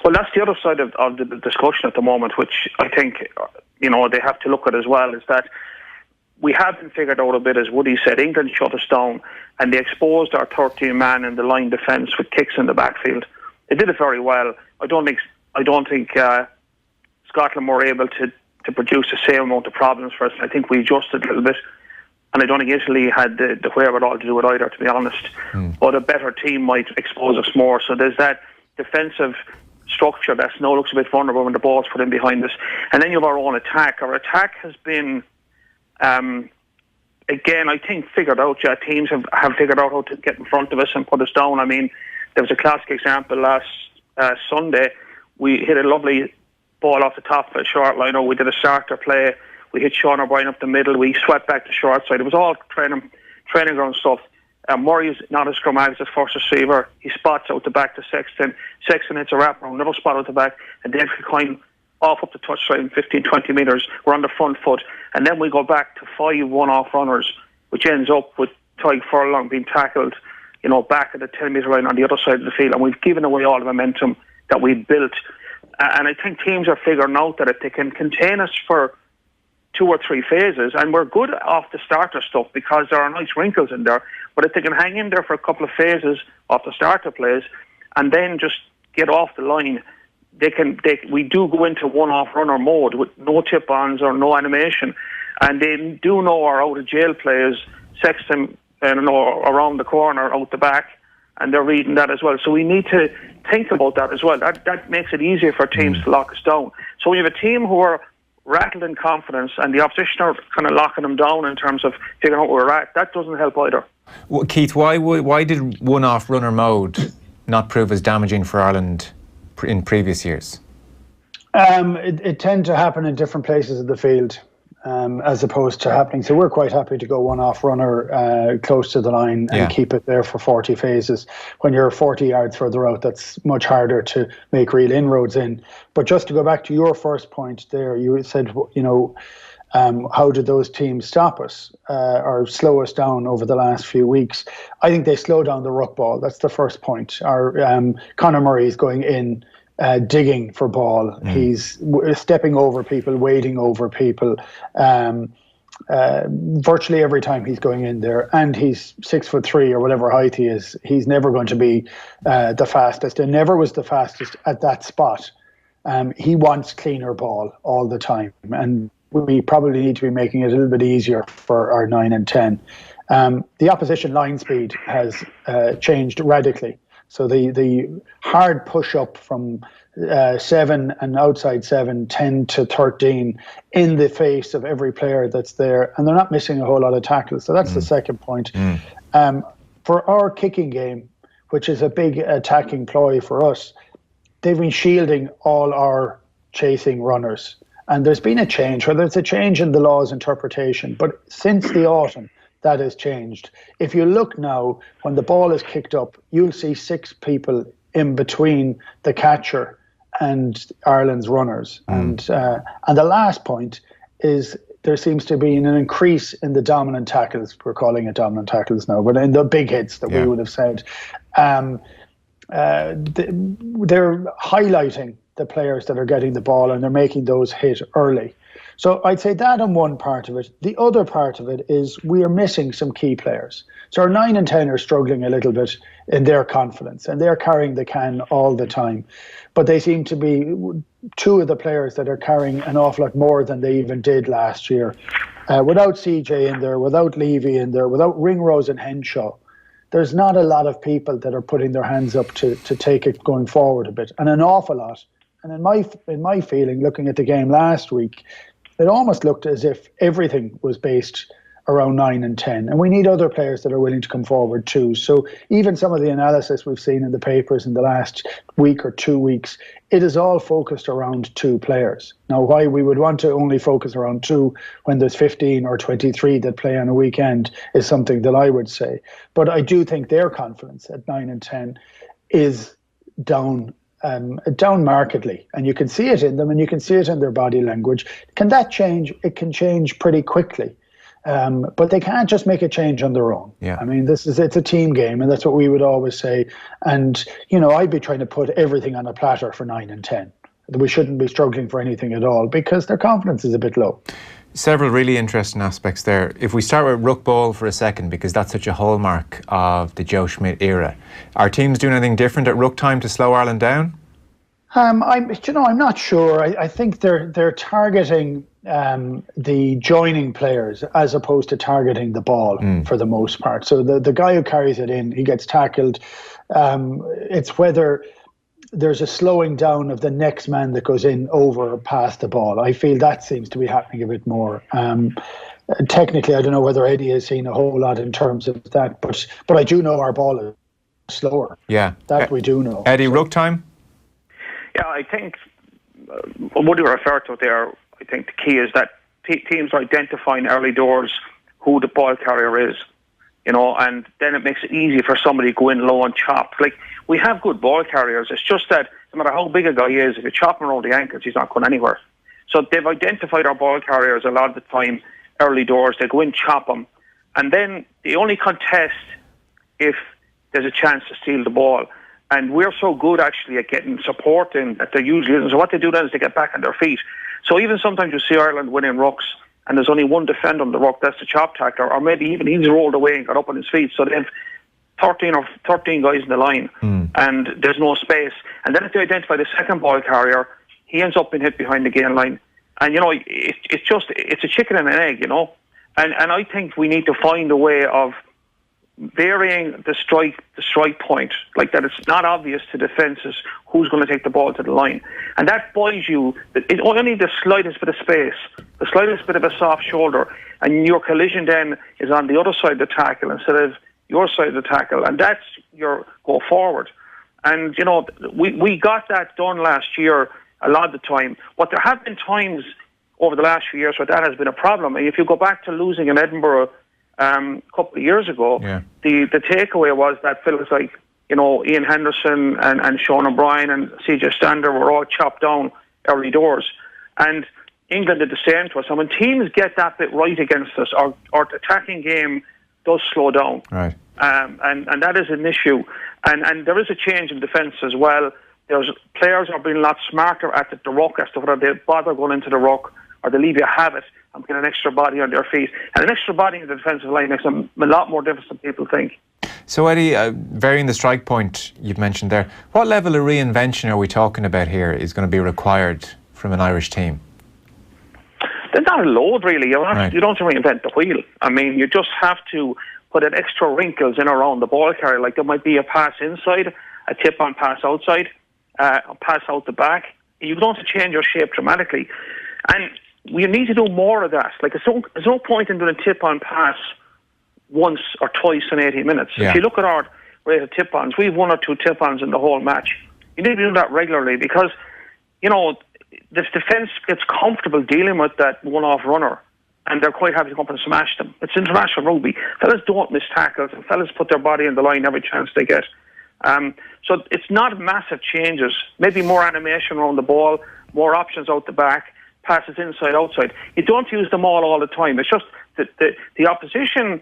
Well, that's the other side of the discussion at the moment, which I think, they have to look at as well, is that we haven't figured out a bit, as Woody said. England shut us down and they exposed our 13-man in the line defence with kicks in the backfield. They did it very well. I don't think Scotland were able to produce the same amount of problems for us. I think we adjusted a little bit. And I don't think Italy had the wherewithal to do it either, to be honest. But a better team might expose us more. So there's that defensive structure that now looks a bit vulnerable when the ball's put in behind us. And then you have our own attack. Our attack has been, again, I think figured out. Teams have figured out how to get in front of us and put us down. I mean, there was a classic example last Sunday. We hit a lovely ball off the top of a short line. We did a starter play. We hit Sean O'Brien up the middle. We swept back the short side. It was all training ground stuff. Murray's not a scrum half, as first receiver. He spots out the back to Sexton. Sexton hits a wrap around, another spot out the back, and then Kilcoyne off up the touchline, 15, 20 metres. We're on the front foot. And then we go back to 5 one-off runners, which ends up with Tyg Furlong being tackled, back at the 10-metre line on the other side of the field. And we've given away all the momentum that we've built. And I think teams are figuring out that if they can contain us for 2 or 3 phases, and we're good off the starter stuff because there are nice wrinkles in there, but if they can hang in there for a couple of phases off the starter plays and then just get off the line, we do go into one-off runner mode with no tip-ons or no animation, and they do know our out-of-jail players, Sexton, around the corner, out the back, and they're reading that as well. So we need to think about that as well. That makes it easier for teams to lock us down. So we have a team who are rattled in confidence and the opposition are kind of locking them down in terms of figuring out where we're at. That doesn't help either. Well, Keith, why did one-off runner mode not prove as damaging for Ireland in previous years? It tend to happen in different places of the field. As opposed to happening. So we're quite happy to go one-off runner close to the line and keep it there for 40 phases. When you're 40 yards further out, that's much harder to make real inroads in. But just to go back to your first point there, you said, how did those teams stop us or slow us down over the last few weeks? I think they slowed down the ruck ball. That's the first point. Conor Murray is going in, digging for ball. He's stepping over people, wading over people. Virtually every time he's going in there, and he's 6'3" or whatever height he is. He's never going to be the fastest, and never was the fastest at that spot. He wants cleaner ball all the time, and we probably need to be making it a little bit easier for our 9 and 10. The opposition line speed has changed radically. So the hard push up from 7 and outside 7, 10 to 13 in the face of every player that's there, and they're not missing a whole lot of tackles. So that's the second point. For our kicking game, which is a big attacking ploy for us, they've been shielding all our chasing runners. And there's been a change, whether it's a change in the law's interpretation, but since the autumn, that has changed. If you look now, when the ball is kicked up, you'll see 6 people in between the catcher and Ireland's runners. And the last point is there seems to be an increase in the dominant tackles. We're calling it dominant tackles now, but in the big hits that we would have said. They're highlighting the players that are getting the ball and they're making those hit early. So I'd say that on one part of it. The other part of it is we are missing some key players. So our 9 and 10 are struggling a little bit in their confidence and they're carrying the can all the time. But they seem to be 2 of the players that are carrying an awful lot more than they even did last year. Without CJ in there, without Levy in there, without Ringrose and Henshaw, there's not a lot of people that are putting their hands up to take it going forward a bit. And an awful lot. And in my feeling, looking at the game last week, it almost looked as if everything was based around 9 and 10. And we need other players that are willing to come forward too. So even some of the analysis we've seen in the papers in the last week or 2 weeks, it is all focused around 2 players. Now, why we would want to only focus around 2 when there's 15 or 23 that play on a weekend is something that I would say. But I do think their confidence at 9 and 10 is down markedly, and you can see it in them and you can see it in their body language. Can that change? It can change pretty quickly. But they can't just make a change on their own. Yeah. I mean, it's a team game, and that's what we would always say. And, I'd be trying to put everything on a platter for 9 and 10. We shouldn't be struggling for anything at all because their confidence is a bit low. Several really interesting aspects there. If we start with ruck ball for a second, because that's such a hallmark of the Joe Schmidt era. Are teams doing anything different at ruck time to slow Ireland down? I'm not sure. I think they're targeting the joining players as opposed to targeting the ball for the most part. So the guy who carries it in, he gets tackled. It's whether there's a slowing down of the next man that goes in over or past the ball. I feel that seems to be happening a bit more. Technically, I don't know whether Eddie has seen a whole lot in terms of that, but I do know our ball is slower. Yeah. That we do know. Eddie, ruck time? Yeah, I think what you refer to there, I think the key is that teams are identifying early doors who the ball carrier is, and then it makes it easy for somebody to go in low and chop. Like, we have good ball carriers. It's just that no matter how big a guy is, if you chop him around the ankles, he's not going anywhere. So they've identified our ball carriers a lot of the time early doors. They go in, chop them, and then they only contest if there's a chance to steal the ball. And we're so good actually at getting support in that there usually isn't. So what they do then is they get back on their feet. So even sometimes you see Ireland winning rucks and there's only one defender on the ruck, that's the chop tackler, or maybe even he's rolled away and got up on his feet. So they have 13 guys in the line and there's no space. And then if they identify the second ball carrier, he ends up being hit behind the gain line. And, it's a chicken and an egg, And I think we need to find a way of varying the strike point, like that it's not obvious to defences who's going to take the ball to the line, and that buys you. It only needs the slightest bit of space, the slightest bit of a soft shoulder, and your collision then is on the other side of the tackle instead of your side of the tackle, and that's your go forward. And we got that done last year a lot of the time, but there have been times over the last few years where that has been a problem. And if you go back to losing in Edinburgh a couple of years ago, the takeaway was that fellas like Ian Henderson and Sean O'Brien and CJ Stander were all chopped down early doors, and England did the same to us. And when teams get that bit right against us, our attacking game does slow down, right? And that is an issue, and there is a change in defence as well. There's players are being a lot smarter at the ruck as to whether they bother going into the ruck or they leave you have it and get an extra body on their feet. And an extra body in the defensive line makes them a lot more difference than people think. So Eddie, varying the strike point you've mentioned there, what level of reinvention are we talking about here is going to be required from an Irish team? There's not a load really. You don't have to reinvent the wheel. I mean, you just have to put in extra wrinkles in around the ball carrier. Like there might be a pass inside, a tip-on pass outside, a pass out the back. You don't have to change your shape dramatically. And we need to do more of that. Like there's no point in doing a tip-on pass once or twice in 80 minutes. Yeah. If you look at our rate of tip-ons, we have 1 or 2 tip-ons in the whole match. You need to do that regularly because, the defence gets comfortable dealing with that one-off runner and they're quite happy to come up and smash them. It's international rugby. Fellas don't miss tackles and fellas put their body in the line every chance they get. So it's not massive changes. Maybe more animation around the ball, more options out the back, passes inside, outside. You don't use them all the time. It's just that the opposition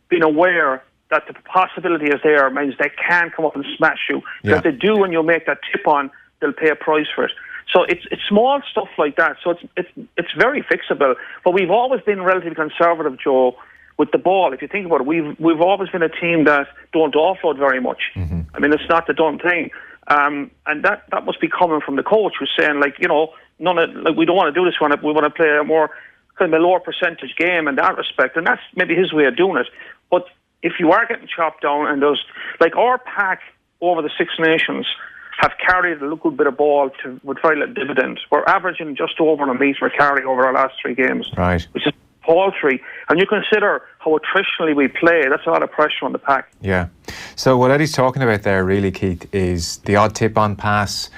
being aware that the possibility is there means they can come up and smash you. Because they do when you make that tip on, they'll pay a price for it. So it's small stuff like that. So it's very fixable. But we've always been relatively conservative, Joe, with the ball. If you think about it, we've always been a team that don't offload very much. Mm-hmm. I mean, it's not the done thing. And that must be coming from the coach who's saying, we don't want to do this one. We want to play a more kind of a lower percentage game in that respect. And that's maybe his way of doing it. But if you are getting chopped down and there's, like our pack over the Six Nations have carried a good bit of ball with very little dividend. We're averaging just over a metre carry over our last 3 games. Right. Which is paltry. And you consider how attritionally we play, that's a lot of pressure on the pack. Yeah. So what Eddie's talking about there really, Keith, is the odd tip-on pass,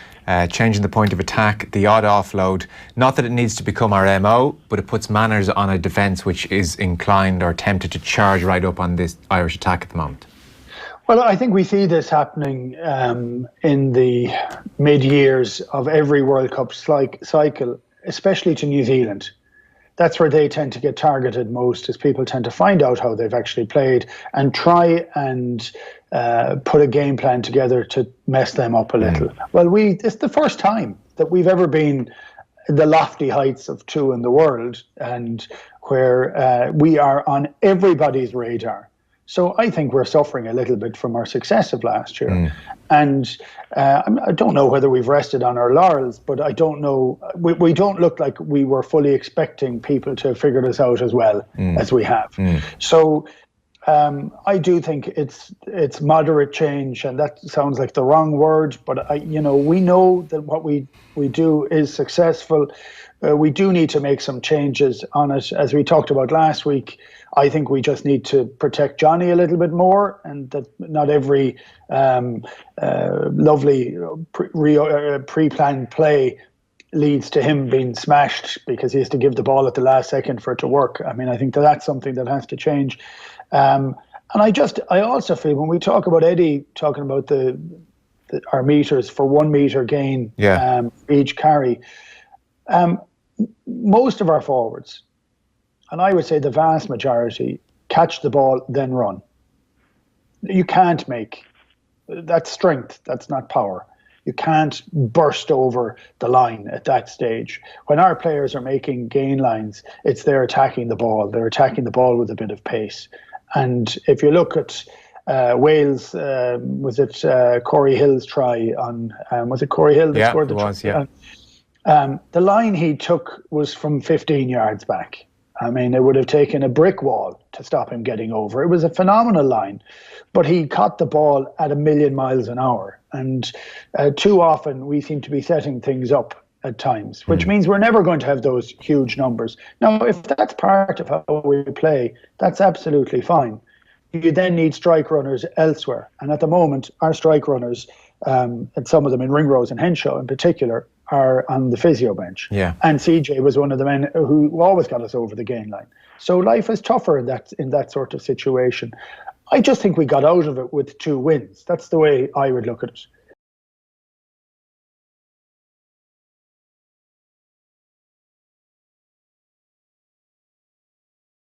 changing the point of attack, the odd offload. Not that it needs to become our MO, but it puts manners on a defence which is inclined or tempted to charge right up on this Irish attack at the moment. Well, I think we see this happening in the mid-years of every World Cup cycle, especially to New Zealand. that's where they tend to get targeted most, is people tend to find out how they've actually played and try and put a game plan together to mess them up a little. Well, it's the first time that we've ever been the lofty heights of 2 in the world, and where we are on everybody's radar. So I think we're suffering a little bit from our success of last year. And I don't know whether we've rested on our laurels, but I don't know. We don't look like we were fully expecting people to figure this out as well as we have. So I do think it's moderate change, and that sounds like the wrong word, but we know that what we do is successful. We do need to make some changes on it. As we talked about last week, I think we just need to protect Johnny a little bit more, and that not every lovely pre-planned play leads to him being smashed because he has to give the ball at the last second for it to work. I mean, I think that's something that has to change. And I also feel when we talk about Eddie talking about our meters for 1 meter gain each carry, most of our forwards, and I would say the vast majority, catch the ball then run. You can't make that's strength, that's not power. You can't burst over the line at that stage. When our players are making gain lines, it's they're attacking the ball. They're attacking the ball with a bit of pace. And if you look at Wales, was it Corey Hill's try on, was it Corey Hill that scored the try? Yeah, it was, the line he took was from 15 yards back. I mean, it would have taken a brick wall to stop him getting over. It was a phenomenal line, but he caught the ball at 1,000,000 miles an hour. And too often we seem to be setting things up at times, which means we're never going to have those huge numbers. Now, if that's part of how we play, that's absolutely fine. You then need strike runners elsewhere. And at the moment, our strike runners, and some of them in Ringrose and Henshaw in particular, are on the physio bench. Yeah. And CJ was one of the men who always got us over the gain line. So life is tougher in that sort of situation. I just think we got out of it with 2 wins. That's the way I would look at it.